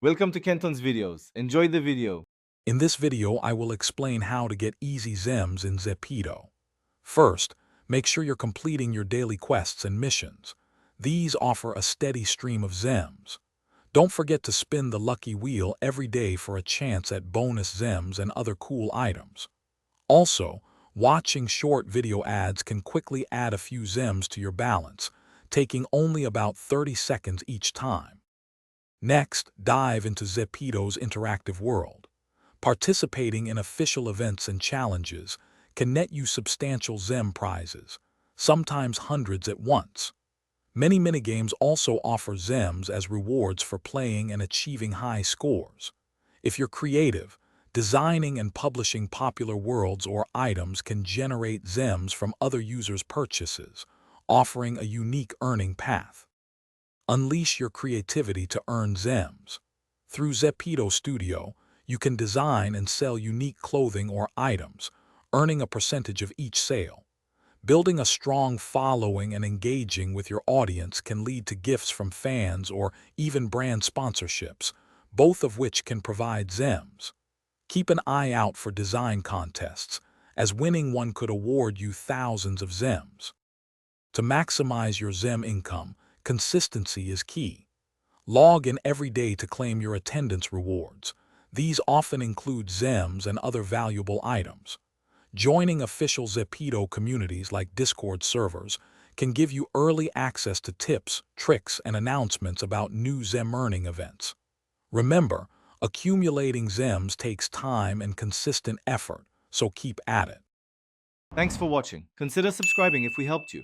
Welcome to Kenton's videos. Enjoy the video. In this video, I will explain how to get easy Zems in Zepeto. First, make sure you're completing your daily quests and missions. These offer a steady stream of Zems. Don't forget to spin the lucky wheel every day for a chance at bonus Zems and other cool items. Also, watching short video ads can quickly add a few Zems to your balance, taking only about 30 seconds each time. Next, dive into Zepeto's interactive world. Participating in official events and challenges can net you substantial Zem prizes, sometimes hundreds at once. Many minigames also offer Zems as rewards for playing and achieving high scores. If you're creative, designing and publishing popular worlds or items can generate Zems from other users' purchases, offering a unique earning path. Unleash your creativity to earn Zems. Through Zepeto Studio, you can design and sell unique clothing or items, earning a percentage of each sale. Building a strong following and engaging with your audience can lead to gifts from fans or even brand sponsorships, both of which can provide Zems. Keep an eye out for design contests, as winning one could award you thousands of Zems. To maximize your Zem income, consistency is key. Log in every day to claim your attendance rewards. These often include Zems and other valuable items. Joining official Zepeto communities like Discord servers can give you early access to tips, tricks, and announcements about new Zem earning events. Remember, accumulating Zems takes time and consistent effort, so keep at it. Thanks for watching. Consider subscribing if we helped you.